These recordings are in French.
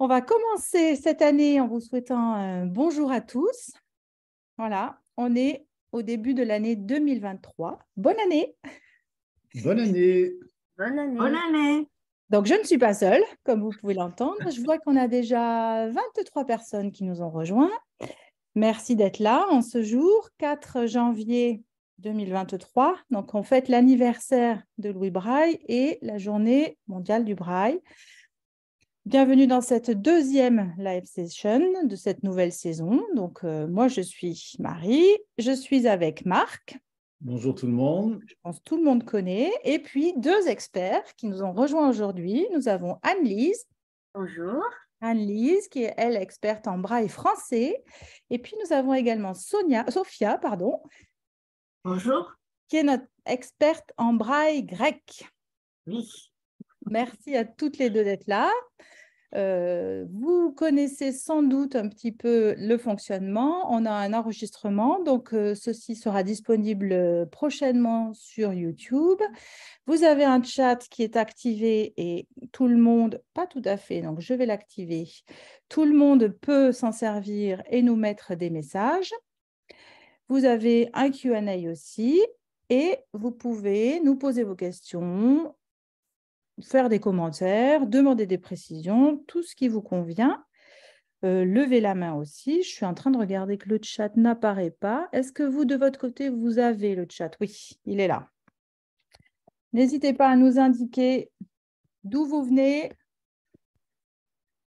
On va commencer cette année en vous souhaitant un bonjour à tous. Voilà, on est au début de l'année 2023. Bonne année! Bonne année. Bonne année. Bonne année. Donc, je ne suis pas seule, comme vous pouvez l'entendre. Je vois qu'on a déjà 23 personnes qui nous ont rejoints. Merci d'être là en ce jour, 4 janvier 2023. Donc, on fête l'anniversaire de Louis Braille et la journée mondiale du Braille. Bienvenue dans cette deuxième live session de cette nouvelle saison. Donc, moi, je suis Marie, je suis avec Marc. Bonjour tout le monde. Je pense que tout le monde connaît. Et puis, deux experts qui nous ont rejoints aujourd'hui. Nous avons Anne-Lise. Bonjour. Anne-Lise, qui est, elle, experte en braille français. Et puis, nous avons également Sophia, Bonjour. qui est notre experte en braille grec. Oui. Merci à toutes les deux d'être là. Vous connaissez sans doute un petit peu le fonctionnement. On a un enregistrement, donc ceci sera disponible prochainement sur YouTube. Vous avez un chat qui est activé et tout le monde, pas tout à fait, donc je vais l'activer. Tout le monde peut s'en servir et nous mettre des messages. Vous avez un Q&A aussi et vous pouvez nous poser vos questions, faire des commentaires, demander des précisions, tout ce qui vous convient. Levez la main aussi. Je suis en train de regarder que le chat n'apparaît pas. Est-ce que vous, de votre côté, vous avez le chat? Oui, il est là. N'hésitez pas à nous indiquer d'où vous venez,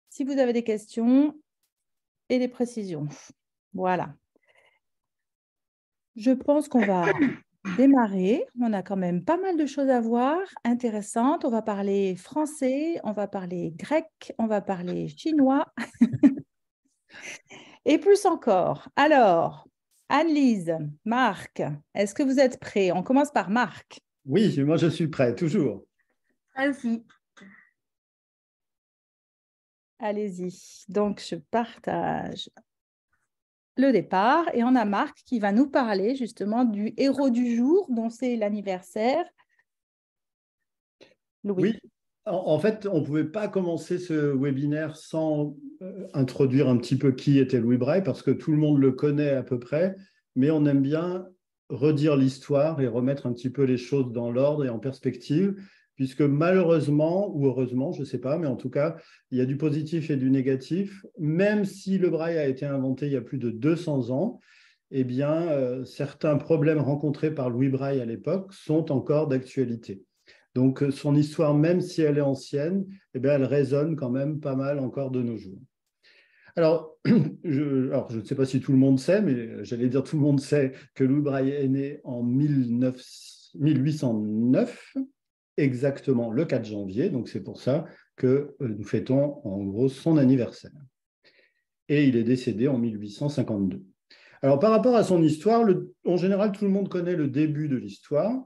si vous avez des questions et des précisions. Voilà. Je pense qu'on va démarrer. On a quand même pas mal de choses à voir, intéressantes. On va parler français, on va parler grec, on va parler chinois et plus encore. Alors, Anne-Lise, Marc, est-ce que vous êtes prêts? On commence par Marc. Oui, moi je suis prêt, toujours. Ça aussi. Allez-y. Donc, je partage le départ et on a Marc qui va nous parler justement du héros du jour dont c'est l'anniversaire. Louis. Oui, en fait, on ne pouvait pas commencer ce webinaire sans introduire un petit peu qui était Louis Braille, parce que tout le monde le connaît à peu près, mais on aime bien redire l'histoire et remettre un petit peu les choses dans l'ordre et en perspective, puisque malheureusement, ou heureusement, je ne sais pas, mais en tout cas, il y a du positif et du négatif. Même si le Braille a été inventé il y a plus de 200 ans, eh bien, certains problèmes rencontrés par Louis Braille à l'époque sont encore d'actualité. Donc, son histoire, même si elle est ancienne, eh bien, elle résonne quand même pas mal encore de nos jours. Alors, je ne sais pas si tout le monde sait, mais j'allais dire tout le monde sait que Louis Braille est né en 1809, exactement le 4 janvier. Donc, c'est pour ça que nous fêtons en gros son anniversaire. Et il est décédé en 1852. Alors, par rapport à son histoire, en général, tout le monde connaît le début de l'histoire,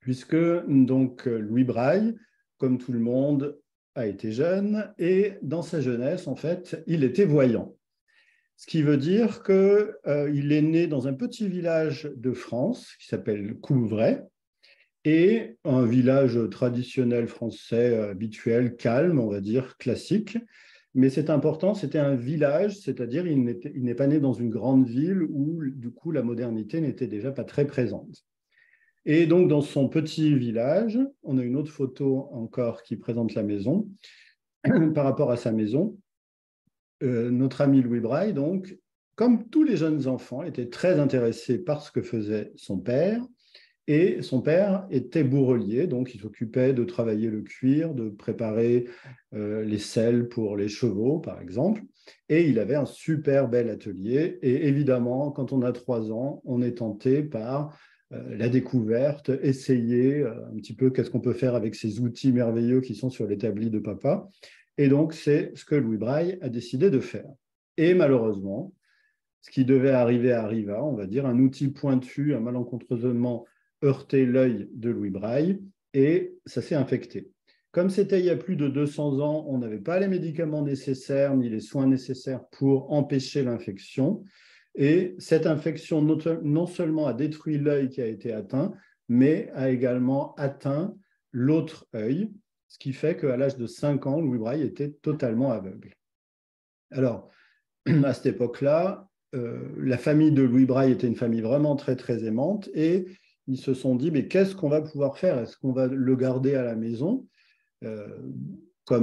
puisque donc Louis Braille, comme tout le monde, a été jeune et dans sa jeunesse, en fait, il était voyant. Ce qui veut dire qu'il est né dans un petit village de France qui s'appelle Couvray, et un village traditionnel français habituel, calme, on va dire, classique. Mais c'est important, c'était un village, c'est-à-dire il n'est pas né dans une grande ville où, du coup, la modernité n'était déjà pas très présente. Et donc, dans son petit village, on a une autre photo encore qui présente la maison. Par rapport à sa maison, notre ami Louis Braille, donc, comme tous les jeunes enfants, était très intéressé par ce que faisait son père. Et son père était bourrelier, donc il s'occupait de travailler le cuir, de préparer les selles pour les chevaux, par exemple. Et il avait un super bel atelier. Et évidemment, quand on a 3 ans, on est tenté par la découverte, essayer un petit peu qu'est-ce qu'on peut faire avec ces outils merveilleux qui sont sur l'établi de papa. Et donc, c'est ce que Louis Braille a décidé de faire. Et malheureusement, ce qui devait arriver arriva, on va dire, un outil pointu a malencontreusement heurté l'œil de Louis Braille et ça s'est infecté. Comme c'était il y a plus de 200 ans, on n'avait pas les médicaments nécessaires ni les soins nécessaires pour empêcher l'infection. Et cette infection non seulement a détruit l'œil qui a été atteint, mais a également atteint l'autre œil, ce qui fait qu'à l'âge de 5 ans, Louis Braille était totalement aveugle. Alors, à cette époque-là, la famille de Louis Braille était une famille vraiment très, très aimante et ils se sont dit, mais qu'est-ce qu'on va pouvoir faire? Est-ce qu'on va le garder à la maison? Qu'est-ce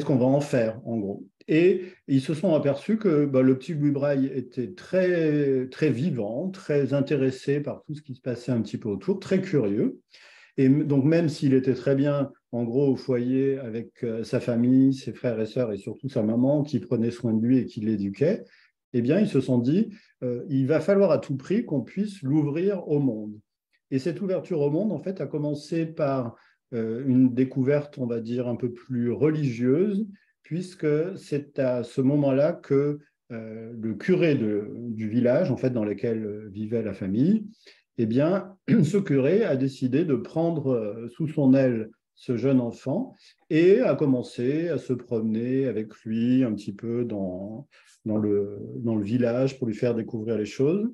qu'on va en faire, en gros? Et ils se sont aperçus que le petit Louis Braille était très, très vivant, très intéressé par tout ce qui se passait un petit peu autour, très curieux. Et donc, même s'il était très bien, en gros, au foyer avec sa famille, ses frères et sœurs et surtout sa maman qui prenait soin de lui et qui l'éduquait, eh bien, ils se sont dit, il va falloir à tout prix qu'on puisse l'ouvrir au monde. Et cette ouverture au monde, en fait, a commencé par une découverte, on va dire, un peu plus religieuse, puisque c'est à ce moment-là que le curé du village, en fait, dans lequel vivait la famille, eh bien, ce curé a décidé de prendre sous son aile ce jeune enfant et a commencé à se promener avec lui un petit peu dans le village pour lui faire découvrir les choses.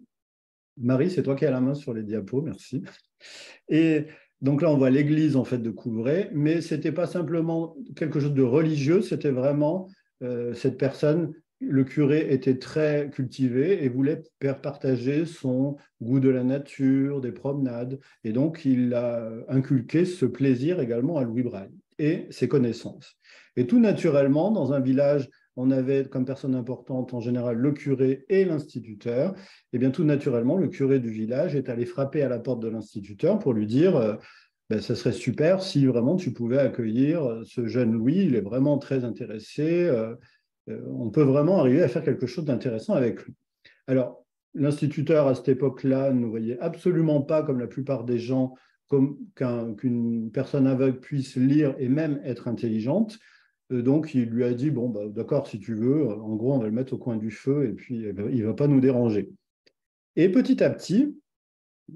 Marie, c'est toi qui as la main sur les diapos, merci. Et donc là, on voit l'église en fait de Couvray, mais ce n'était pas simplement quelque chose de religieux, c'était vraiment cette personne, le curé était très cultivé et voulait partager son goût de la nature, des promenades, et donc il a inculqué ce plaisir également à Louis Braille et ses connaissances. Et tout naturellement, dans un village, on avait comme personne importante en général le curé et l'instituteur. Et bien tout naturellement, le curé du village est allé frapper à la porte de l'instituteur pour lui dire ça serait super si vraiment tu pouvais accueillir ce jeune Louis, il est vraiment très intéressé, on peut vraiment arriver à faire quelque chose d'intéressant avec lui. Alors, l'instituteur à cette époque-là ne voyait absolument pas, comme la plupart des gens, qu'une personne aveugle puisse lire et même être intelligente. Donc, il lui a dit, bon, d'accord, si tu veux, en gros, on va le mettre au coin du feu et puis il ne va pas nous déranger. Et petit à petit,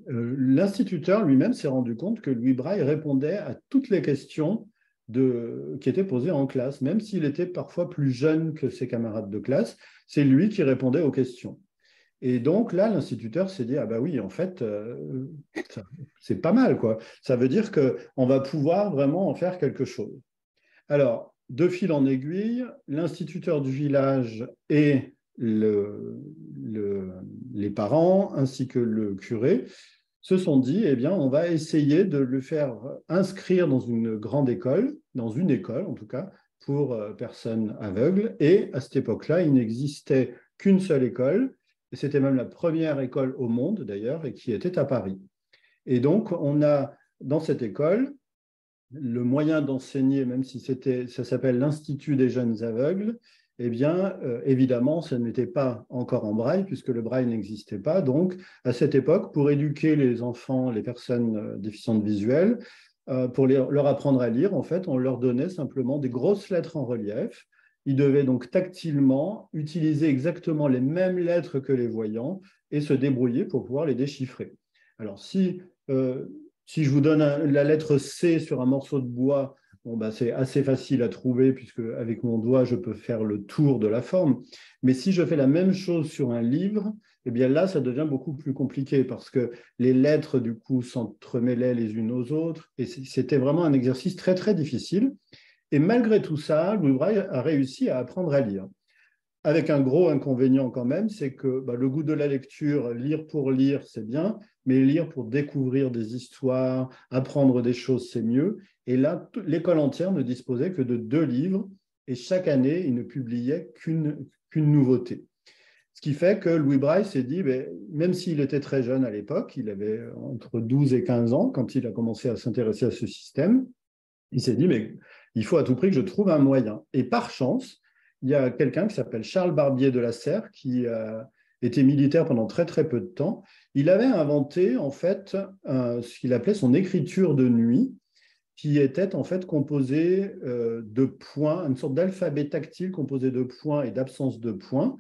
l'instituteur lui-même s'est rendu compte que Louis Braille répondait à toutes les questions qui étaient posées en classe, même s'il était parfois plus jeune que ses camarades de classe, c'est lui qui répondait aux questions. Et donc là, l'instituteur s'est dit, ah bah oui, en fait, c'est pas mal, quoi. Ça veut dire qu'on va pouvoir vraiment en faire quelque chose. Alors, de fil en aiguille, l'instituteur du village et les parents, ainsi que le curé, se sont dit, eh bien, on va essayer de le faire inscrire dans une grande école, dans une école en tout cas, pour personnes aveugles. Et à cette époque-là, il n'existait qu'une seule école, et c'était même la première école au monde d'ailleurs, et qui était à Paris. Et donc, on a dans cette école le moyen d'enseigner, même si ça s'appelle l'Institut des jeunes aveugles, eh bien, évidemment, ça n'était pas encore en braille, puisque le braille n'existait pas. Donc, à cette époque, pour éduquer les enfants, les personnes déficientes visuelles, pour leur apprendre à lire, en fait, on leur donnait simplement des grosses lettres en relief. Ils devaient donc tactilement utiliser exactement les mêmes lettres que les voyants et se débrouiller pour pouvoir les déchiffrer. Alors, si je vous donne la lettre C sur un morceau de bois, c'est assez facile à trouver puisque avec mon doigt, je peux faire le tour de la forme. Mais si je fais la même chose sur un livre, eh bien là, ça devient beaucoup plus compliqué parce que les lettres, du coup, s'entremêlaient les unes aux autres. Et c'était vraiment un exercice très, très difficile. Et malgré tout ça, Louis Braille a réussi à apprendre à lire. Avec un gros inconvénient quand même, c'est que le goût de la lecture, lire pour lire, c'est bien, mais lire pour découvrir des histoires, apprendre des choses, c'est mieux. Et là, l'école entière ne disposait que de 2 livres, et chaque année, il ne publiait qu'une nouveauté. Ce qui fait que Louis Braille s'est dit, même s'il était très jeune à l'époque, il avait entre 12 et 15 ans quand il a commencé à s'intéresser à ce système, il s'est dit, mais il faut à tout prix que je trouve un moyen. Et par chance, il y a quelqu'un qui s'appelle Charles Barbier de la Serre, qui était militaire pendant très très peu de temps. Il avait inventé en fait ce qu'il appelait son écriture de nuit, qui était en fait composée de points, une sorte d'alphabet tactile composé de points et d'absence de points,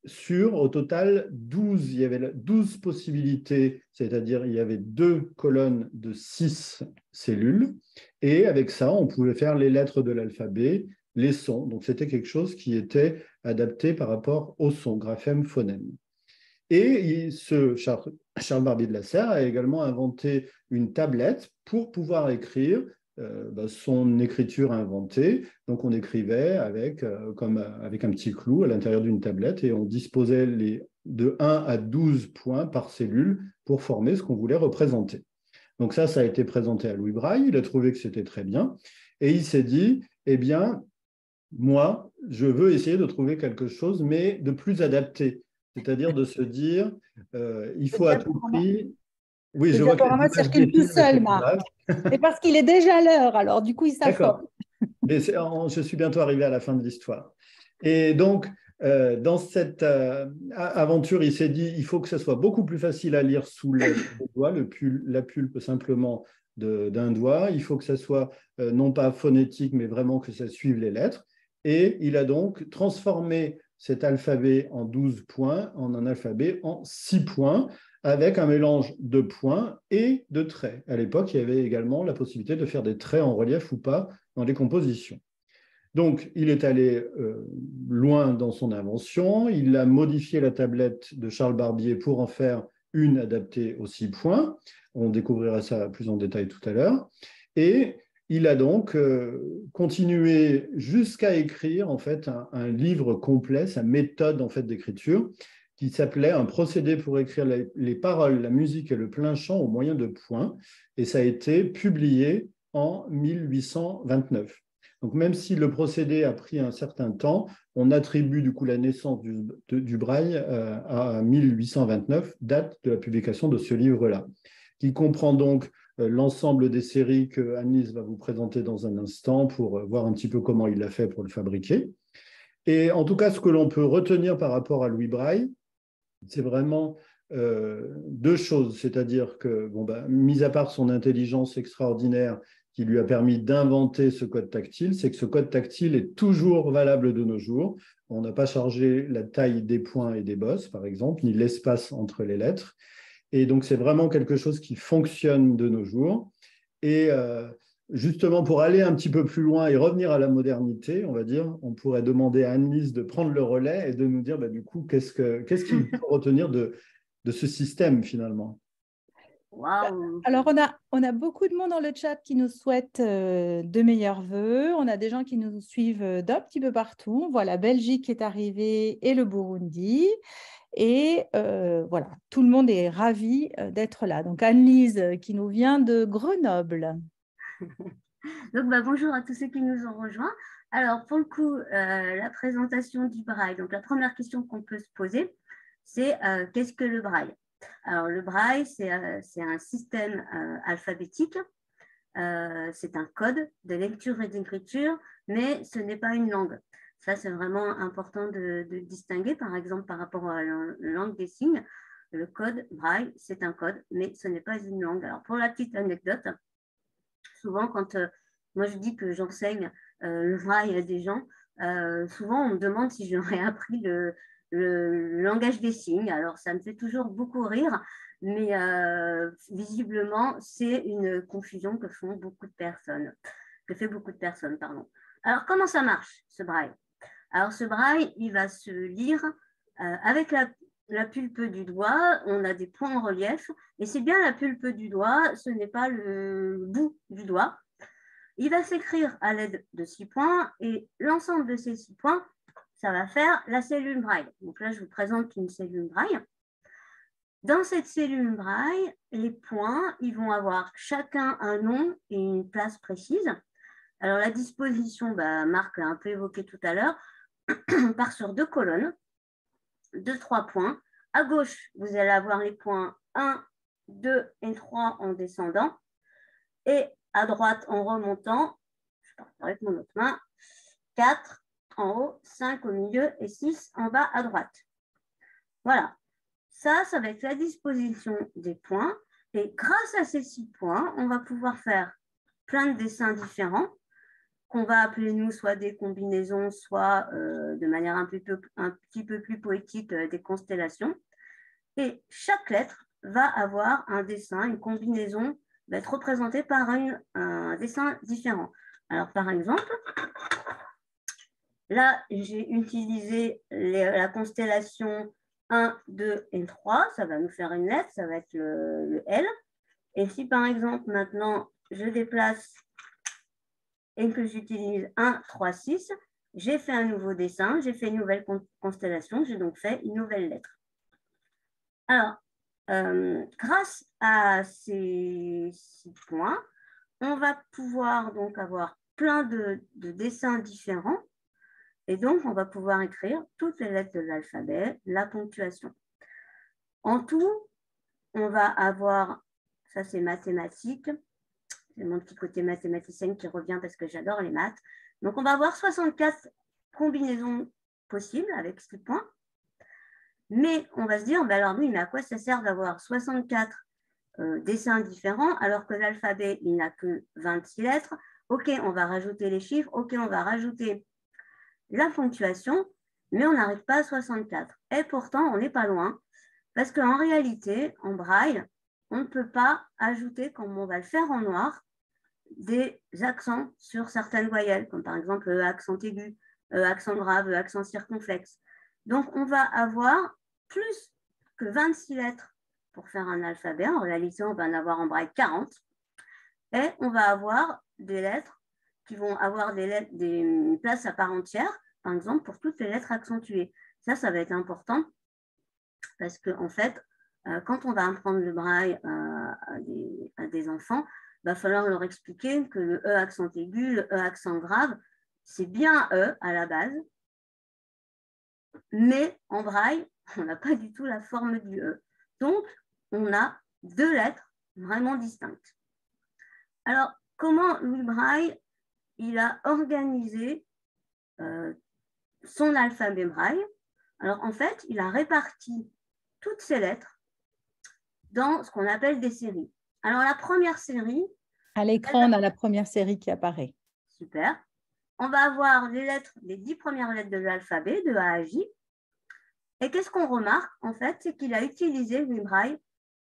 sur au total 12, il y avait 12 possibilités, c'est-à-dire il y avait 2 colonnes de 6 cellules, et avec ça, on pouvait faire les lettres de l'alphabet, les sons. Donc c'était quelque chose qui était adapté par rapport aux sons, graphème, phonème. Et Charles Barbier de la Serre a également inventé une tablette pour pouvoir écrire son écriture inventée. Donc, on écrivait avec un petit clou à l'intérieur d'une tablette et on disposait de 1 à 12 points par cellule pour former ce qu'on voulait représenter. Donc ça a été présenté à Louis Braille, il a trouvé que c'était très bien et il s'est dit, eh bien, moi, je veux essayer de trouver quelque chose, mais de plus adapté. C'est-à-dire de se dire, il faut à tout prix... Oui, le je vois que diaporama circule tout seul, Marc. C'est parce qu'il est déjà l'heure, alors du coup, il s'affole. Mais je suis bientôt arrivé à la fin de l'histoire. Et donc, dans cette aventure, il s'est dit, il faut que ce soit beaucoup plus facile à lire sous le doigt, la pulpe simplement d'un doigt. Il faut que ça soit non pas phonétique, mais vraiment que ça suive les lettres. Et il a donc transformé cet alphabet en 12 points en un alphabet en 6 points, avec un mélange de points et de traits. À l'époque, il y avait également la possibilité de faire des traits en relief ou pas dans les compositions. Donc, il est allé loin dans son invention. Il a modifié la tablette de Charles Barbier pour en faire une adaptée aux 6 points. On découvrira ça plus en détail tout à l'heure. Et il a donc continué jusqu'à écrire en fait un livre complet, sa méthode en fait d'écriture, qui s'appelait Un procédé pour écrire les paroles, la musique et le plein chant au moyen de points. Et ça a été publié en 1829. Donc, même si le procédé a pris un certain temps, on attribue du coup la naissance du braille à 1829, date de la publication de ce livre-là, qui comprend donc l'ensemble des séries que Annelise va vous présenter dans un instant pour voir un petit peu comment il l'a fait pour le fabriquer. Et en tout cas, ce que l'on peut retenir par rapport à Louis Braille, c'est vraiment deux choses, c'est-à-dire que, mis à part son intelligence extraordinaire qui lui a permis d'inventer ce code tactile, c'est que ce code tactile est toujours valable de nos jours. On n'a pas chargé la taille des points et des bosses, par exemple, ni l'espace entre les lettres. Et donc, c'est vraiment quelque chose qui fonctionne de nos jours. Et justement, pour aller un petit peu plus loin et revenir à la modernité, on va dire, on pourrait demander à Annelise de prendre le relais et de nous dire, du coup, qu'est-ce qu'il faut retenir de ce système, finalement. Waouh! Alors, on a beaucoup de monde dans le chat qui nous souhaite de meilleurs vœux. On a des gens qui nous suivent d'un petit peu partout. On voit la Belgique qui est arrivée et le Burundi. Et voilà, tout le monde est ravi d'être là. Donc, Annelise qui nous vient de Grenoble. Donc, bonjour à tous ceux qui nous ont rejoints. Alors, pour le coup, la présentation du braille. Donc, la première question qu'on peut se poser, c'est qu'est-ce que le braille? Alors, le braille, c'est un système alphabétique. C'est un code de lecture et d'écriture, mais ce n'est pas une langue. Ça, c'est vraiment important de distinguer, par exemple, par rapport à la langue des signes. Le code braille, c'est un code, mais ce n'est pas une langue. Alors, pour la petite anecdote, souvent, quand moi je dis que j'enseigne le braille à des gens, souvent on me demande si j'aurais appris le langage des signes. Alors, ça me fait toujours beaucoup rire, mais visiblement, c'est une confusion que fait beaucoup de personnes. Pardon. Alors, comment ça marche, ce braille? Alors, ce braille, il va se lire avec la pulpe du doigt. On a des points en relief, et c'est bien la pulpe du doigt, ce n'est pas le bout du doigt. Il va s'écrire à l'aide de 6 points, et l'ensemble de ces 6 points, ça va faire la cellule braille. Donc là, je vous présente une cellule braille. Dans cette cellule braille, les points, ils vont avoir chacun un nom et une place précise. Alors, la disposition, Marc l'a un peu évoqué tout à l'heure, part sur 2 colonnes, 3 points. À gauche, vous allez avoir les points 1, 2 et 3 en descendant. Et à droite, en remontant, je pars avec mon autre main, 4 en haut, 5 au milieu et 6 en bas à droite. Voilà. Ça va être la disposition des points. Et grâce à ces 6 points, on va pouvoir faire plein de dessins différents qu'on va appeler, nous, soit des combinaisons, soit de manière un petit peu plus poétique, des constellations. Et chaque lettre va avoir un dessin, une combinaison, va être représentée par un dessin différent. Alors, par exemple, là, j'ai utilisé la constellation 1, 2 et 3. Ça va nous faire une lettre, ça va être le L. Et si, par exemple, maintenant, je déplace et que j'utilise 1, 3, 6, j'ai fait un nouveau dessin, j'ai fait une nouvelle constellation, j'ai donc fait une nouvelle lettre. Alors, grâce à ces 6 points, on va pouvoir donc avoir plein de dessins différents et donc on va pouvoir écrire toutes les lettres de l'alphabet, la ponctuation. En tout, on va avoir, ça c'est mathématique, c'est mon petit côté mathématicienne qui revient parce que j'adore les maths. Donc on va avoir 64 combinaisons possibles avec 6 points. Mais on va se dire, alors oui, mais à quoi ça sert d'avoir 64 dessins différents alors que l'alphabet, il n'a que 26 lettres. OK, on va rajouter les chiffres. OK, on va rajouter la ponctuation, mais on n'arrive pas à 64. Et pourtant, on n'est pas loin parce qu'en réalité, en braille, on ne peut pas ajouter, comme on va le faire en noir, des accents sur certaines voyelles, comme par exemple accent aigu, accent grave, accent circonflexe. Donc, on va avoir plus que 26 lettres pour faire un alphabet. En réalité, on va en avoir en braille 40. Et on va avoir des lettres qui vont avoir des places à part entière, par exemple, pour toutes les lettres accentuées. Ça va être important parce qu'en fait, quand on va apprendre le braille à des enfants, il va falloir leur expliquer que le E accent aigu, le E accent grave, c'est bien E à la base, mais en braille, on n'a pas du tout la forme du E. Donc, on a 2 lettres vraiment distinctes. Alors, comment Louis Braille, il a organisé son alphabet Braille? Alors, en fait, il a réparti toutes ces lettres dans ce qu'on appelle des séries. Alors, la première série... À l'écran, on a la première série qui apparaît. Super. On va avoir les 10 premières lettres de l'alphabet, de A à J. Et qu'est-ce qu'on remarque, en fait, c'est qu'il a utilisé, Louis Braille,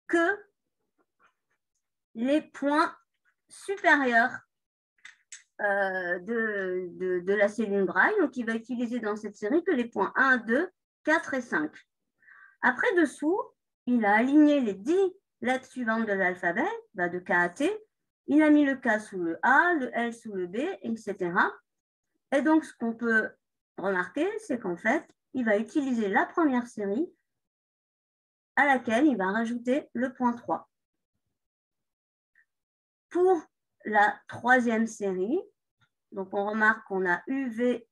que les points supérieurs de la cellule Braille. Donc, il va utiliser dans cette série que les points 1, 2, 4 et 5. Après, dessous, il a aligné les 10 lettres suivantes de l'alphabet, de K à T. Il a mis le K sous le A, le L sous le B, etc. Et donc, ce qu'on peut remarquer, c'est qu'en fait, il va utiliser la première série à laquelle il va rajouter le point 3. Pour la troisième série, donc on remarque qu'on a UV,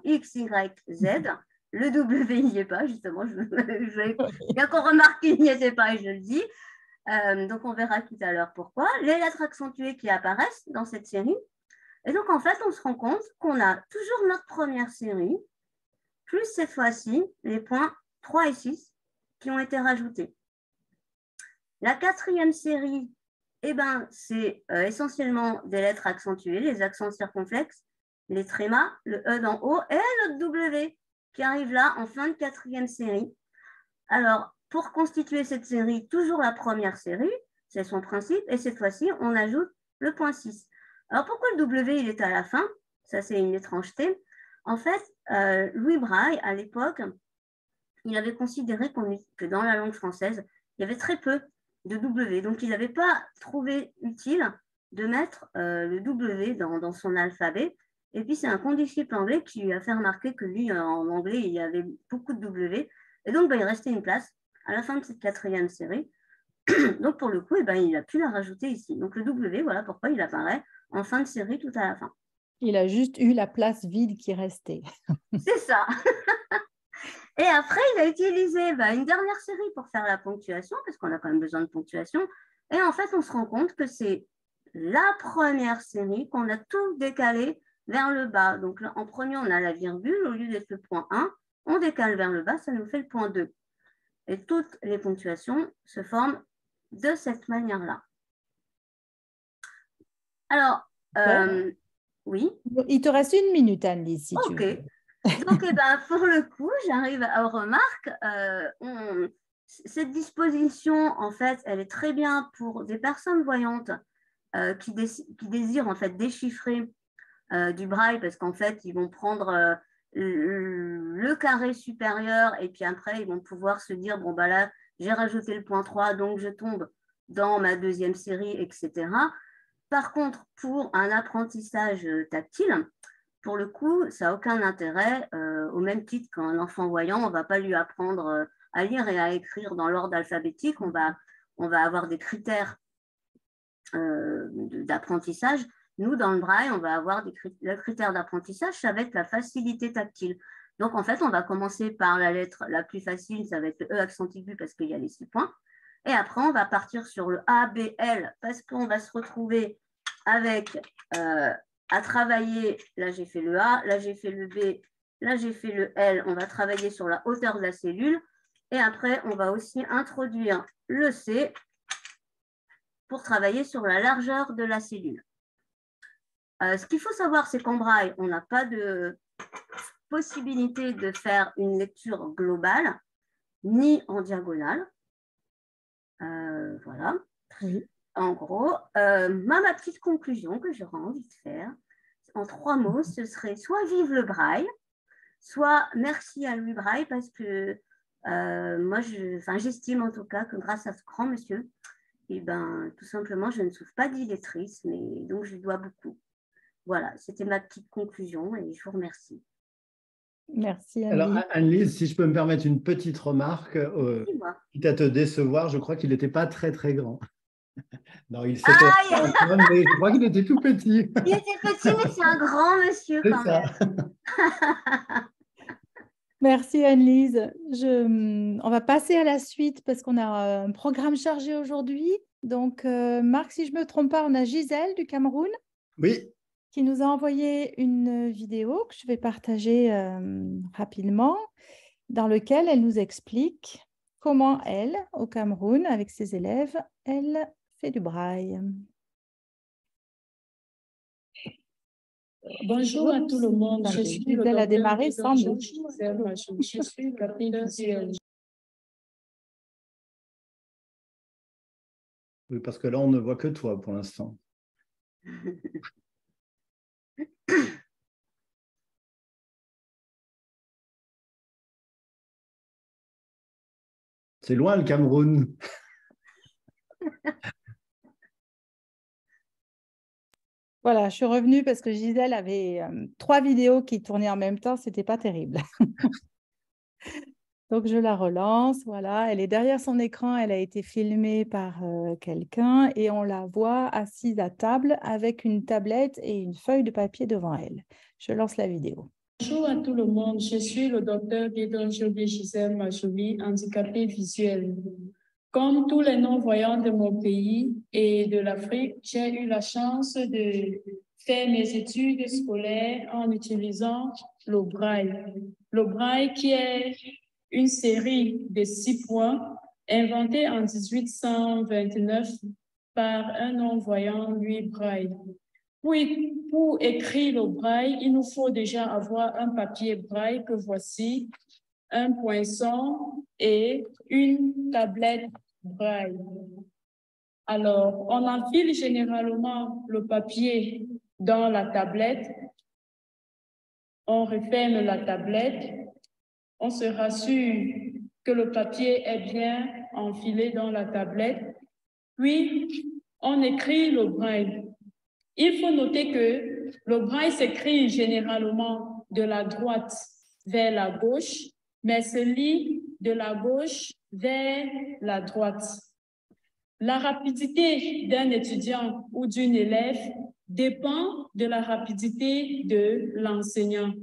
X, Y, Z. Le W, il n'y est pas, justement. Bien qu'on remarque qu'il n'y était pas, et je le dis. Donc, on verra tout à l'heure pourquoi. Les lettres accentuées qui apparaissent dans cette série. Et donc, en fait, on se rend compte qu'on a toujours notre première série, plus cette fois-ci, les points 3 et 6 qui ont été rajoutés. La quatrième série, c'est essentiellement des lettres accentuées, les accents circonflexes, les trémas, le E d'en haut et notre W qui arrive là en fin de quatrième série. Alors, pour constituer cette série, toujours la première série, c'est son principe, et cette fois-ci, on ajoute le point 6. Alors, pourquoi le W, il est à la fin? Ça, c'est une étrangeté. En fait, Louis Braille, à l'époque, il avait considéré que dans la langue française, il y avait très peu de W. Donc, il n'avait pas trouvé utile de mettre le W dans son alphabet. Et puis, c'est un condisciple anglais qui lui a fait remarquer que lui, en anglais, il y avait beaucoup de W. Et donc, il restait une place à la fin de cette quatrième série. Donc, pour le coup, il a pu la rajouter ici. Donc, le W, voilà pourquoi il apparaît en fin de série tout à la fin. Il a juste eu la place vide qui restait. C'est ça. Et après, il a utilisé une dernière série pour faire la ponctuation, parce qu'on a quand même besoin de ponctuation. Et en fait, on se rend compte que c'est la première série qu'on a tout décalé vers le bas. Donc, là, en premier, on a la virgule. Au lieu d'être le point 1, on décale vers le bas, ça nous fait le point 2. Et toutes les ponctuations se forment de cette manière-là. Alors, oui. Il te reste 1 minute, Anne-Lise, si tu veux. Donc, pour le coup, j'arrive à remarque, cette disposition, en fait, elle est très bien pour des personnes voyantes qui désirent, en fait, déchiffrer du braille, parce qu'en fait, ils vont prendre le carré supérieur et puis après, ils vont pouvoir se dire, bon, là, j'ai rajouté le point 3, donc je tombe dans ma deuxième série, etc. Par contre, pour un apprentissage tactile, pour le coup, ça n'a aucun intérêt. Au même titre qu'un enfant voyant, on ne va pas lui apprendre à lire et à écrire dans l'ordre alphabétique. On va avoir des critères d'apprentissage. Nous, dans le braille, on va avoir le critère d'apprentissage, ça va être la facilité tactile. Donc, en fait, on va commencer par la lettre la plus facile, ça va être le E accent aigu parce qu'il y a les 6 points. Et après, on va partir sur le A, B, L parce qu'on va se retrouver avec à travailler. Là, j'ai fait le A, là, j'ai fait le B, là, j'ai fait le L. On va travailler sur la hauteur de la cellule. Et après, on va aussi introduire le C pour travailler sur la largeur de la cellule. Ce qu'il faut savoir, c'est qu'en braille, on n'a pas de possibilité de faire une lecture globale, ni en diagonale. Voilà. Oui. En gros, ma petite conclusion que j'aurais envie de faire, en 3 mots, ce serait soit vive le braille, soit merci à Louis Braille, parce que moi, j'estime en tout cas que grâce à ce grand monsieur, et ben, tout simplement, je ne souffre pas d'illettrisme, et donc je lui dois beaucoup. Voilà, c'était ma petite conclusion et je vous remercie. Merci, Anne-Lise. Alors, Anne-Lise, si je peux me permettre une petite remarque, quitte à te décevoir, je crois qu'il n'était pas très, très grand. Non, il s'était mais je crois qu'il était tout petit. Il était petit, mais c'est un grand monsieur quand même. Merci Anne-Lise. On va passer à la suite parce qu'on a un programme chargé aujourd'hui. Donc, Marc, si je ne me trompe pas, on a Gisèle du Cameroun. Oui. Qui nous a envoyé une vidéo que je vais partager rapidement, dans laquelle elle nous explique comment elle, au Cameroun, avec ses élèves, elle fait du braille. Bonjour à tout le monde. Je suis Gisèle a démarré sans doute. Je suis capée visuelle. Oui, parce que là, on ne voit que toi pour l'instant. C'est loin le Cameroun. Voilà, je suis revenue parce que Gisèle avait 3 vidéos qui tournaient en même temps, c'était pas terrible. Donc, je la relance, voilà. Elle est derrière son écran, elle a été filmée par quelqu'un et on la voit assise à table avec une tablette et une feuille de papier devant elle. Je lance la vidéo. Bonjour à tout le monde, je suis le docteur Guédon-Jobé Gisèle Majouli, handicapée visuelle. Comme tous les non-voyants de mon pays et de l'Afrique, j'ai eu la chance de faire mes études scolaires en utilisant le braille. Le braille qui est une série de 6 points inventée en 1829 par un non-voyant, Louis Braille. Oui, pour écrire le braille, il nous faut déjà avoir un papier braille que voici, un poinçon et une tablette braille. Alors, on enfile généralement le papier dans la tablette, on referme la tablette, on se rassure que le papier est bien enfilé dans la tablette, puis on écrit le braille. Il faut noter que le braille s'écrit généralement de la droite vers la gauche, mais se lit de la gauche vers la droite. La rapidité d'un étudiant ou d'une élève dépend de la rapidité de l'enseignant.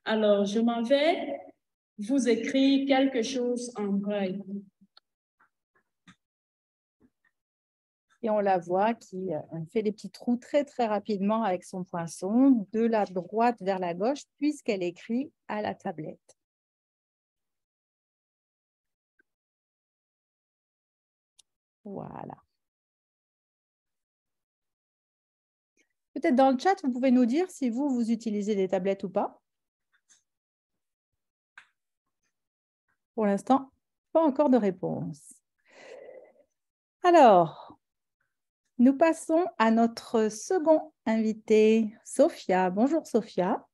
Alors, je m'en vais vous écrire quelque chose en braille. Et on la voit qui fait des petits trous très, très rapidement avec son poinçon de la droite vers la gauche puisqu'elle écrit à la tablette. Voilà. Peut-être dans le chat, vous pouvez nous dire si vous utilisez des tablettes ou pas. Pour l'instant, pas encore de réponse. Alors, nous passons à notre second invité, Sophia. Bonjour Sophia.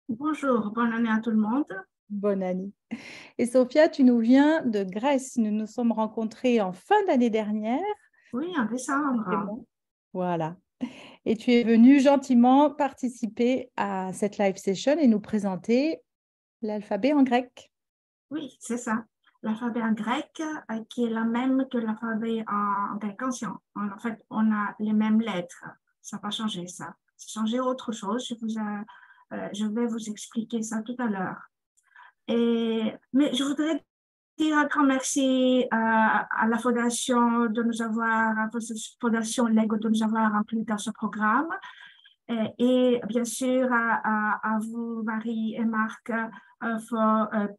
Bonjour, bonne année à tout le monde. Bonne année. Et Sophia, tu nous viens de Grèce. Nous nous sommes rencontrés en fin d'année dernière. Oui, en décembre. Voilà. Et tu es venu gentiment participer à cette live session et nous présenter l'alphabet en grec. Oui, c'est ça. L'alphabet en grec qui est la même que l'alphabet en grec ancien. En fait, on a les mêmes lettres. Ça n'a pas changé ça. Ça a changé autre chose. Je vais vous expliquer ça tout à l'heure. Mais je voudrais dire un grand merci à la Fondation de nous avoir, à la Fondation Lego de nous avoir inclus dans ce programme. Et bien sûr à vous, Marie et Marc,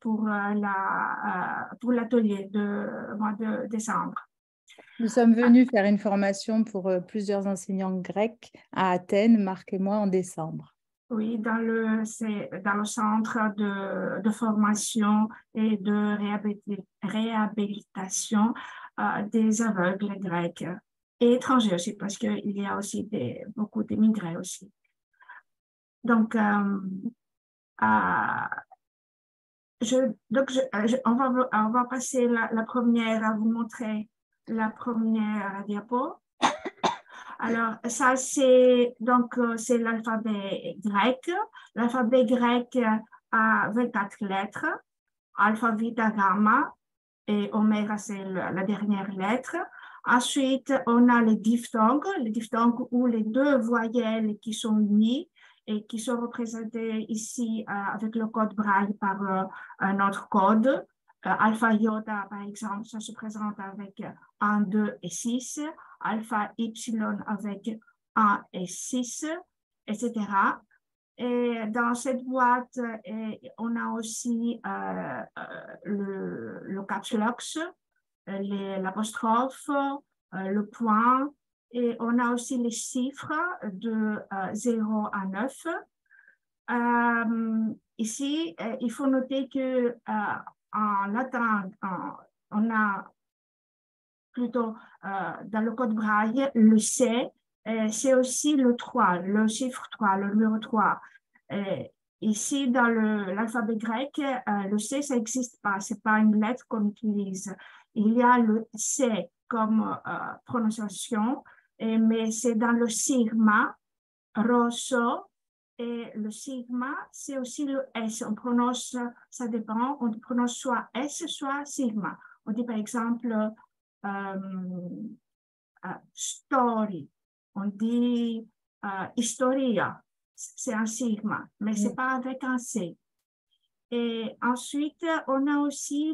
pour l'atelier de mois de décembre. Nous sommes venus faire une formation pour plusieurs enseignants grecs à Athènes, Marc et moi, en décembre. Oui, c'est dans le centre de formation et de réhabilitation des aveugles grecs et étrangers aussi, parce qu'il y a aussi beaucoup d'immigrés aussi. Donc, on va passer la première à vous montrer la première diapo. Alors, ça, c'est l'alphabet grec. L'alphabet grec a 24 lettres. Alpha, Beta, Gamma et Oméga, c'est la dernière lettre. Ensuite, on a les diphtongues où les deux voyelles qui sont unies et qui sont représentées ici avec le code Braille par un autre code. Alpha, Iota, par exemple, ça se présente avec 1, 2 et 6. Alpha, Y avec 1 et 6, etc. Et dans cette boîte, on a aussi le caps lock, l'apostrophe, le point, et on a aussi les chiffres de 0 à 9. Ici, il faut noter que en latin, on a plutôt dans le code Braille, le C, c'est aussi le 3, le chiffre 3, le numéro 3. Ici, dans l'alphabet grec, le C, ça n'existe pas, ce n'est pas une lettre qu'on utilise. Il y a le C comme prononciation, mais c'est dans le sigma, rosso, et le sigma, c'est aussi le S. On prononce, ça dépend, on prononce soit S, soit sigma. On dit par exemple story, on dit historia, c'est un sigma, mais ce n'est pas avec un C. Et ensuite, on a aussi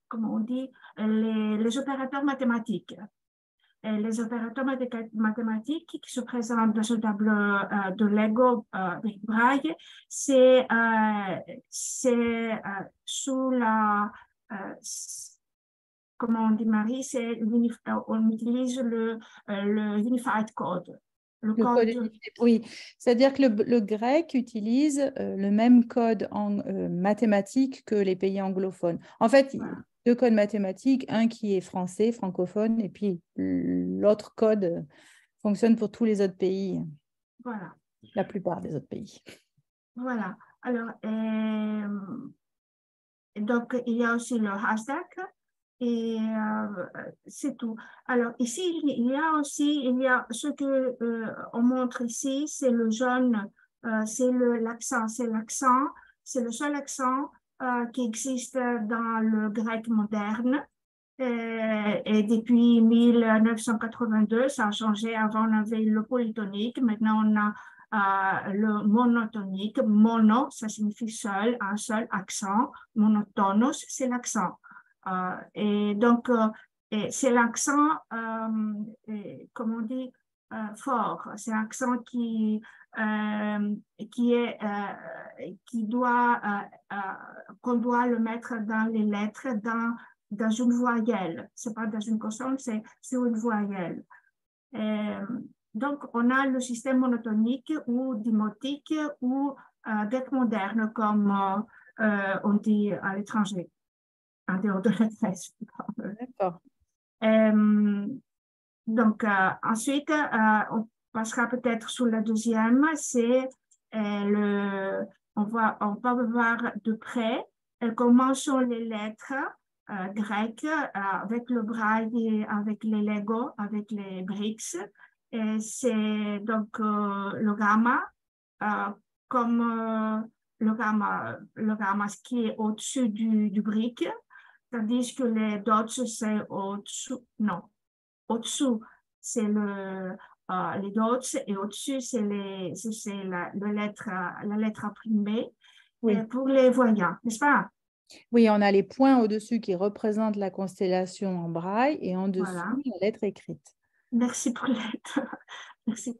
comment on dit, les opérateurs mathématiques. Et les opérateurs mathématiques qui se présentent dans ce tableau de Lego avec Braille, c'est sous la, comment on dit Marie, on utilise le Unified Code. Le code unifié, oui, c'est-à-dire que le grec utilise le même code en mathématiques que les pays anglophones. En fait, voilà. Deux codes mathématiques, un qui est français, francophone, et puis l'autre code fonctionne pour tous les autres pays. Voilà. La plupart des autres pays. Voilà. Alors, donc, il y a aussi le hashtag. Et c'est tout. Alors ici, il y a ce que on montre ici, c'est le jaune, c'est l'accent, c'est le seul accent qui existe dans le grec moderne. Et depuis 1982, ça a changé. Avant, on avait le polytonique, maintenant on a le monotonique. Mono, ça signifie seul, un seul accent. Monotonos, c'est l'accent. Et donc, c'est l'accent, comme on dit, fort. C'est un accent qu'on doit le mettre dans les lettres, dans une voyelle. Ce n'est pas dans une consonne, c'est sur une voyelle. Donc, on a le système monotonique ou dimotique ou grec moderne, comme on dit à l'étranger. En dehors de la Grèce. D'accord. Donc, ensuite, on passera peut-être sur la deuxième, c'est on va voir de près comment sont les lettres grec avec le braille et avec les Lego, avec les briques. Et c'est donc le gamma, comme le gamma qui est au-dessus du brique, tandis que les dots, c'est au-dessous. Non, au-dessous, c'est les dots et au-dessus, c'est la lettre imprimée. Oui. Pour les voyants, n'est-ce pas? Oui, on a les points au-dessus qui représentent la constellation en braille et en dessous, Voilà. la lettre écrite. Merci pour l'aide. Merci.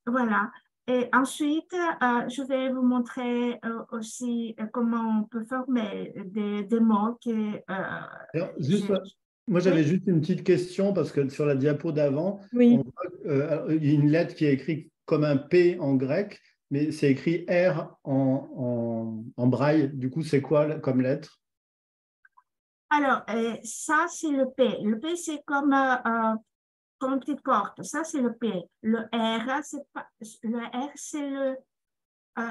Voilà. Et ensuite, je vais vous montrer aussi comment on peut former des mots que Alors, moi, j'avais juste une petite question parce que sur la diapo d'avant, Oui. on voit il y a une lettre qui est écrite comme un P en grec, mais c'est écrit R en braille. Du coup, c'est quoi comme lettre? Alors, ça, c'est le P. Le P, c'est comme une petite porte. Ça, c'est le P. Le R, c'est pas, le R,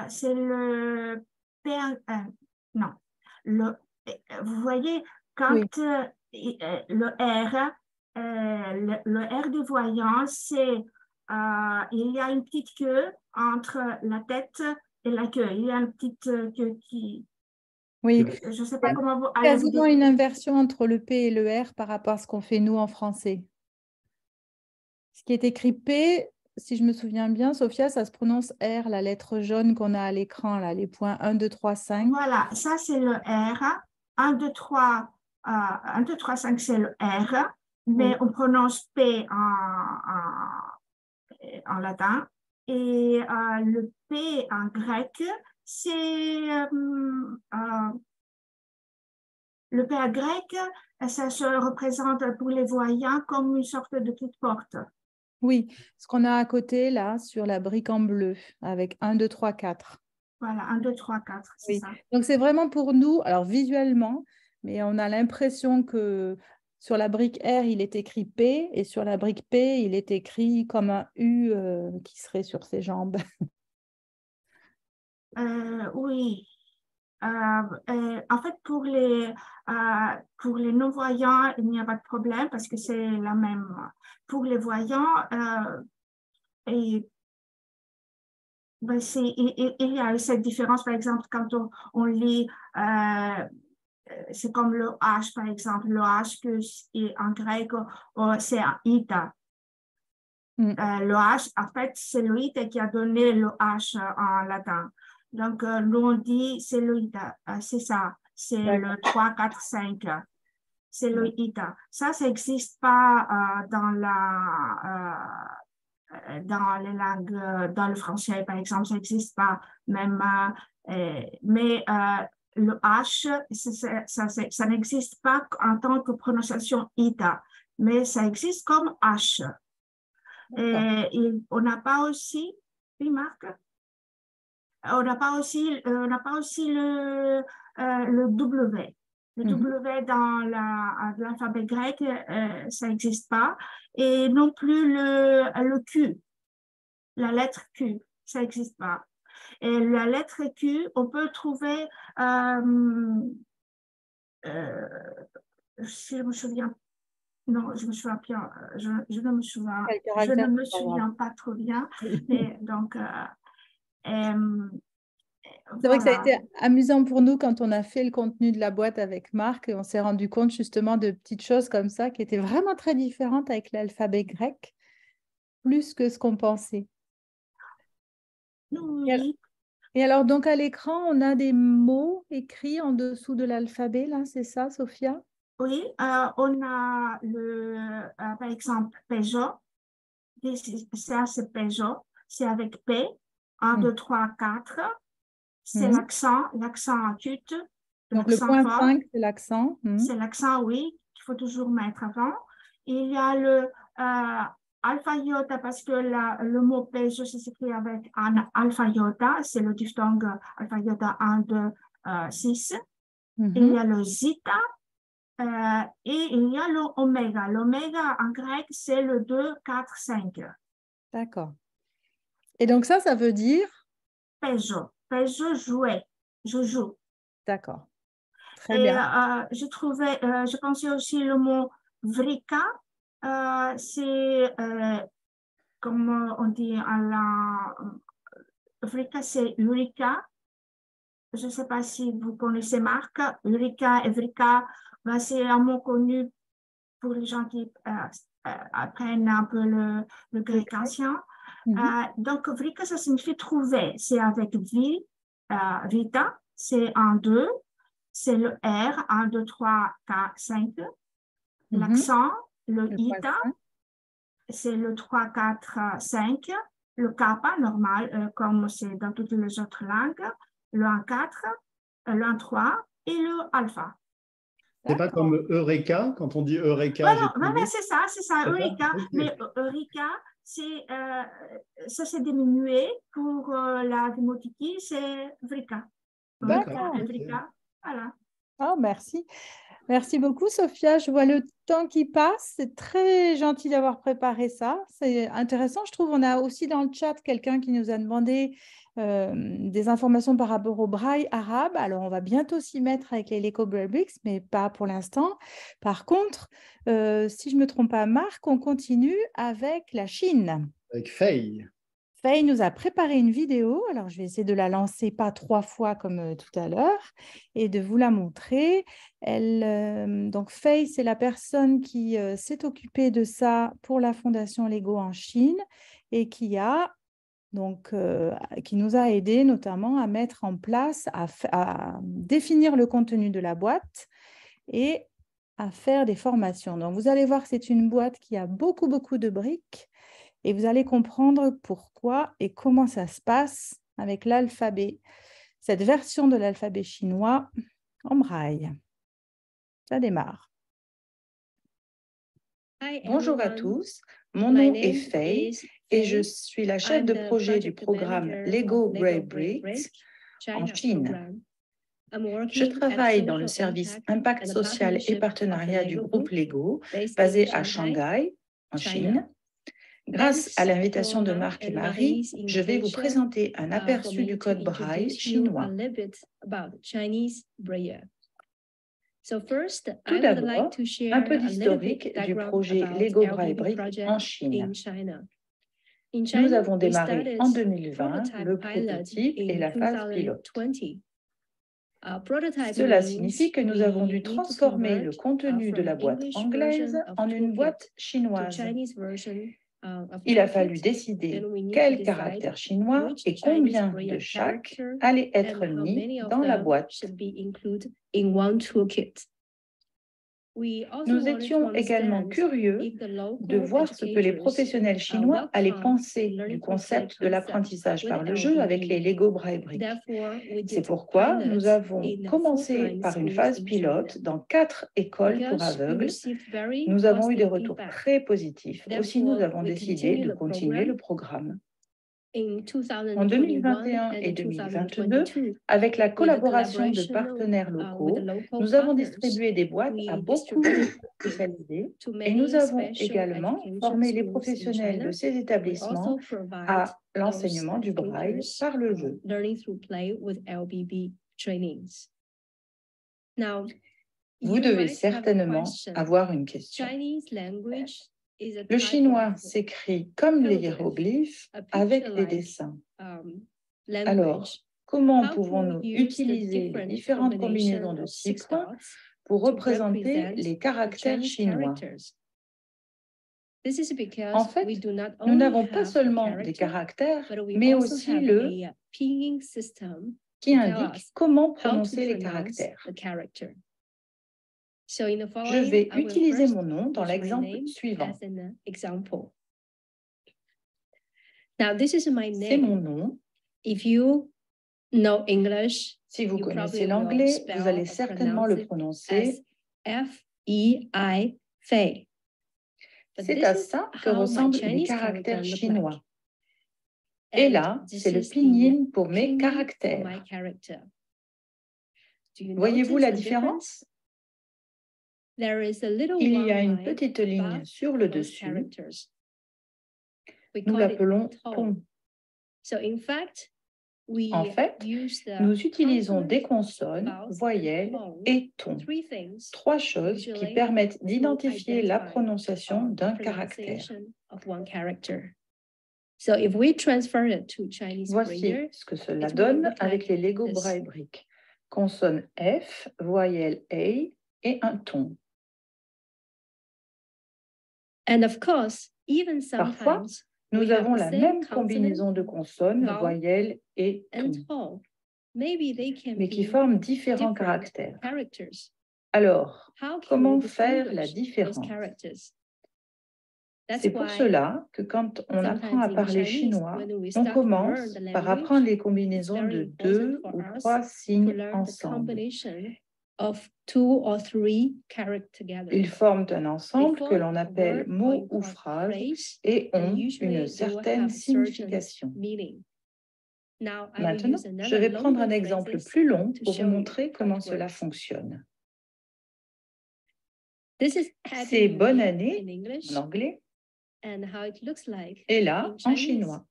c'est le P. Non. Vous voyez, quand Oui. le R, le R du voyant, c'est il y a une petite queue entre la tête et la queue. Il y a une petite queue qui... Oui. Je ne sais pas comment vous... Quasiment une inversion entre le P et le R par rapport à ce qu'on fait nous en français. Ce qui est écrit P, si je me souviens bien, Sophia, ça se prononce R, la lettre jaune qu'on a à l'écran, là, les points 1, 2, 3, 5. Voilà, ça c'est le R. 1, 2, 3, 5, c'est le R, mais Oui. on prononce P en latin. Et le P en grec, c'est le P en grec, ça se représente pour les voyants comme une sorte de petite porte. Oui, ce qu'on a à côté, là, sur la brique en bleu, avec 1, 2, 3, 4. Voilà, 1, 2, 3, 4, c'est Oui. ça. Donc, c'est vraiment pour nous, alors visuellement, mais on a l'impression que sur la brique R, il est écrit P, et sur la brique P, il est écrit comme un U qui serait sur ses jambes. Oui. En fait, pour les non-voyants, il n'y a pas de problème parce que c'est la même. Pour les voyants, il y a cette différence, par exemple, quand on lit, c'est comme le H, par exemple, le H que en grec, c'est un ita. Le H, en fait, c'est le ita qui a donné le H en latin. Donc, nous, on dit c'est le ita, c'est ça, c'est le 3, 4, 5. C'est le ita. Ça n'existe pas dans les langues, dans le français, par exemple, ça n'existe pas. Même, mais le H, ça n'existe pas en tant que prononciation ita, mais ça existe comme H. Et on n'a pas aussi, oui, Marc, on n'a pas aussi le W. Le W dans l'alphabet grec, ça n'existe pas. Et non plus le Q, la lettre Q, ça n'existe pas. Et la lettre Q, on peut trouver, si je me souviens, non, je me souviens bien, je ne me souviens pas trop bien. Et donc, c'est vrai que ça a été amusant pour nous quand on a fait le contenu de la boîte avec Marc et on s'est rendu compte justement de petites choses comme ça qui étaient vraiment très différentes avec l'alphabet grec, plus que ce qu'on pensait. Oui. Et alors, donc à l'écran, on a des mots écrits en dessous de l'alphabet, là, c'est ça, Sophia? Oui, on a par exemple, Peugeot. Ça, c'est Peugeot. C'est avec P. 1, 2, 3, 4. C'est l'accent acute. Donc, le point 5, c'est l'accent. C'est l'accent, oui, qu'il faut toujours mettre avant. Il y a le alpha iota parce que le mot Peugeot s'écrit avec un alpha iota. C'est le diphtongue alpha iota 1, 2, 6. Il y a le zeta. Et il y a l'oméga. L'oméga en grec, c'est le 2, 4, 5. D'accord. Et donc ça veut dire? Peugeot. Peugeot, jouer. Je joue. D'accord. Très bien. Je pensais aussi le mot vrika. C'est, comme on dit vrika, c'est Eureka. Je ne sais pas si vous connaissez Marc. Eureka et vrika, ben, c'est un mot connu pour les gens qui apprennent un peu le grec ancien. Donc, vrika, ça signifie trouver. C'est avec vita, c'est 1, 2. C'est le R, 1, 2, 3, 4, 5. L'accent, le ita, c'est le 3, 4, 5. Le kappa, normal, comme c'est dans toutes les autres langues. Le 1, 4, le 1, 3 et le alpha. C'est pas comme Eureka, quand on dit Eureka. Voilà, c'est ça, Eureka. Okay. Mais Eureka, ça s'est diminué pour la démotiki, c'est Vrika. D'accord. Vrika, voilà. Oh, merci. Merci beaucoup, Sophia. Je vois le temps qui passe. C'est très gentil d'avoir préparé ça. C'est intéressant. Je trouve on a aussi dans le chat quelqu'un qui nous a demandé des informations par rapport au braille arabe. Alors, on va bientôt s'y mettre avec les Lego Braille Bricks, mais pas pour l'instant. Par contre, si je ne me trompe pas, Marc, on continue avec la Chine. Avec Faye. Faye nous a préparé une vidéo, alors je vais essayer de la lancer pas 3 fois comme tout à l'heure et de vous la montrer. Donc Faye, c'est la personne qui s'est occupée de ça pour la Fondation Lego en Chine et qui nous a aidé notamment à mettre en place, à définir le contenu de la boîte et à faire des formations. Donc vous allez voir que c'est une boîte qui a beaucoup de briques. Et vous allez comprendre pourquoi et comment ça se passe avec l'alphabet, cette version de l'alphabet chinois en braille. Ça démarre. Bonjour à tous, mon nom est Faye et je suis la chef de projet du programme Lego Braille Bricks en Chine. Je travaille dans le service Impact social et partenariat du groupe Lego basé à Shanghai, en Chine. Grâce à l'invitation de Marc et Marie, je vais vous présenter un aperçu du code braille chinois. Tout d'abord, un peu d'historique du projet Lego Braille Bricks en Chine. Nous avons démarré en 2020 le prototype et la phase pilote. Cela signifie que nous avons dû transformer le contenu de la boîte anglaise en une boîte chinoise. Il a fallu décider quels caractères chinois et combien de chaque allaient être mis dans la boîte. Nous étions également curieux de voir ce que les professionnels chinois allaient penser du concept de l'apprentissage par le jeu avec les Lego Braille Bricks. C'est pourquoi nous avons commencé par une phase pilote dans 4 écoles pour aveugles. Nous avons eu des retours très positifs. Aussi, nous avons décidé de continuer le programme. En 2021 et 2022, avec la collaboration de partenaires locaux, nous avons distribué des boîtes à beaucoup de spécialisés et nous avons également formé les professionnels de ces établissements à l'enseignement du braille par le jeu. Vous devez certainement avoir une question. Le chinois s'écrit comme les hiéroglyphes avec des dessins. Alors, comment pouvons-nous utiliser les différentes combinaisons de chiffres pour représenter les caractères chinois? En fait, nous n'avons pas seulement des caractères, mais aussi le qui indique comment prononcer les caractères. Je vais utiliser mon nom dans l'exemple suivant. C'est mon nom. Si vous connaissez l'anglais, vous allez certainement le prononcer F-E-I, Fei. C'est à ça que ressemblent les caractères chinois. Et là, c'est le pinyin pour mes caractères. Voyez-vous la différence? Il y a une petite ligne sur le dessus. Nous l'appelons pont. En fait, nous utilisons des consonnes, voyelles et tons. Trois choses qui permettent d'identifier la prononciation d'un caractère. Voici ce que cela donne avec les Lego Braille Brick. Consonne F, voyelle A et un ton. Parfois, nous avons la même combinaison de consonnes, voyelles et tons, mais qui forment différents caractères. Alors, comment faire la différence? C'est pour cela que quand on apprend à parler chinois, on commence par apprendre les combinaisons de 2 ou 3 signes ensemble. Ils forment un ensemble que l'on appelle mot ou phrase et ont une certaine signification. Maintenant, je vais prendre un exemple plus long pour vous montrer comment cela fonctionne. C'est bonne année en anglais et là en chinois.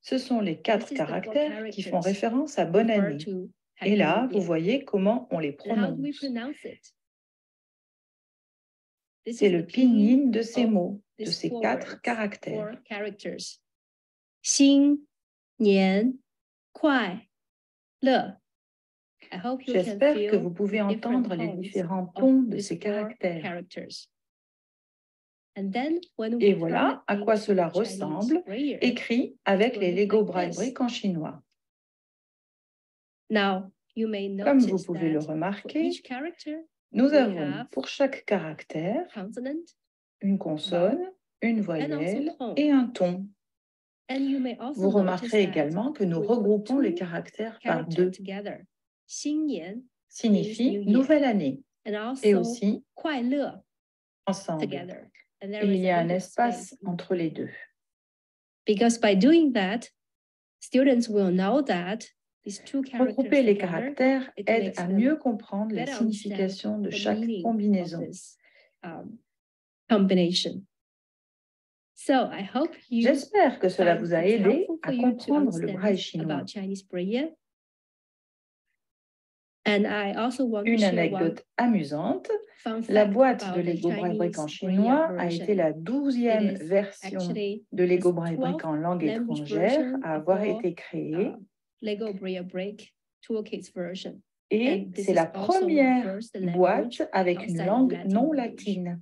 Ce sont les 4 caractères qui font référence à bonne année. Et là, vous voyez comment on les prononce. C'est le pinyin de ces mots, de ces 4 caractères. Xin, Nian, Kuai, Le. J'espère que vous pouvez entendre les différents tons de ces caractères. Et voilà à quoi cela ressemble, écrit avec les Lego Braille Brick en chinois. Comme vous pouvez le remarquer, nous avons pour chaque caractère une consonne, une voyelle et un ton. Vous remarquerez également que nous regroupons les caractères par 2. Signifie nouvelle année et aussi ensemble. Et il y a un espace entre les deux. Regrouper les caractères aide à mieux comprendre la signification de chaque combinaison. J'espère que cela vous a aidé à comprendre le braille chinois. Une anecdote amusante, la boîte de Lego Braille Brick en chinois a été la 12e version de Lego Braille Brick en langue étrangère à avoir été créée. Et c'est la première boîte avec une langue non latine.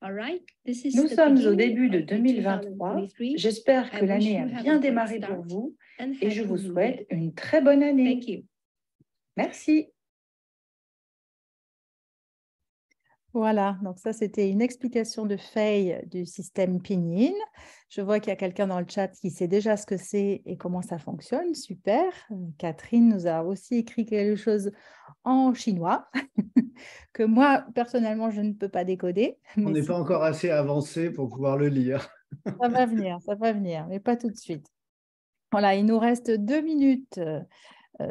Nous sommes au début de 2023. J'espère que l'année a bien démarré pour vous et je vous souhaite une très bonne année. Merci. Voilà, donc ça c'était une explication de Fei du système pinyin. Je vois qu'il y a quelqu'un dans le chat qui sait déjà ce que c'est et comment ça fonctionne. Super. Catherine nous a aussi écrit quelque chose en chinois que moi personnellement je ne peux pas décoder. On n'est pas encore assez avancé pour pouvoir le lire. Ça va venir, mais pas tout de suite. Voilà, il nous reste 2 minutes.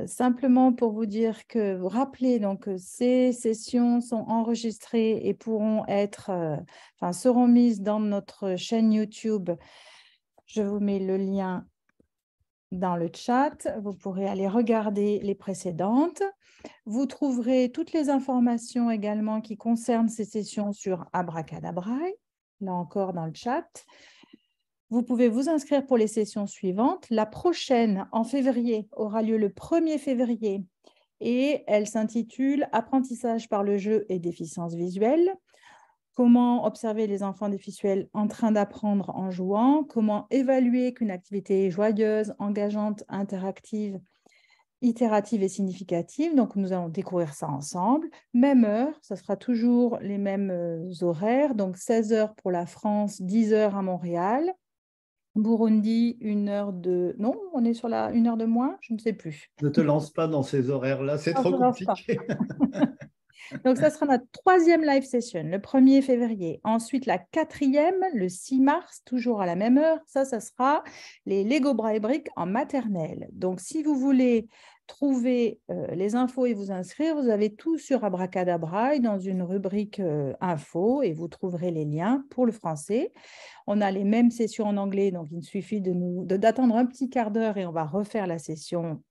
Simplement pour vous dire que, vous rappelez, donc, ces sessions sont enregistrées et pourront être, seront mises dans notre chaîne YouTube. Je vous mets le lien dans le chat. Vous pourrez aller regarder les précédentes. Vous trouverez toutes les informations également qui concernent ces sessions sur Abracadabraille, là encore dans le chat. Vous pouvez vous inscrire pour les sessions suivantes. La prochaine, en février, aura lieu le 1er février et elle s'intitule « Apprentissage par le jeu et déficience visuelle ». Comment observer les enfants déficiels en train d'apprendre en jouant, comment évaluer qu'une activité est joyeuse, engageante, interactive, itérative et significative. Donc, nous allons découvrir ça ensemble. Même heure, ça sera toujours les mêmes horaires. Donc, 16 heures pour la France, 10 heures à Montréal. Burundi, 1 heure de... Non, on est sur la 1 heure de moins, je ne sais plus. Ne te lance pas dans ces horaires-là, c'est trop compliqué. Donc, ça sera notre 3e live session, le 1er février. Ensuite, la 4e, le 6 mars, toujours à la même heure. Ça sera les Lego Braille Brick en maternelle. Donc, si vous voulez trouver les infos et vous inscrire, vous avez tout sur Abracadabraille dans une rubrique info et vous trouverez les liens pour le français. On a les mêmes sessions en anglais, donc il suffit d'attendre un petit quart d'heure et on va refaire la session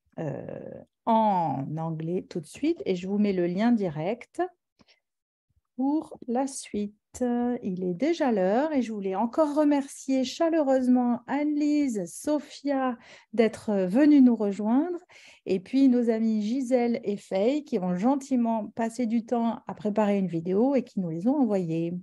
en anglais tout de suite. Et je vous mets le lien direct pour la suite. Il est déjà l'heure et je voulais encore remercier chaleureusement Anne-Lise, Sophia d'être venues nous rejoindre et puis nos amis Gisèle et Faye qui ont gentiment passé du temps à préparer une vidéo et qui nous les ont envoyées.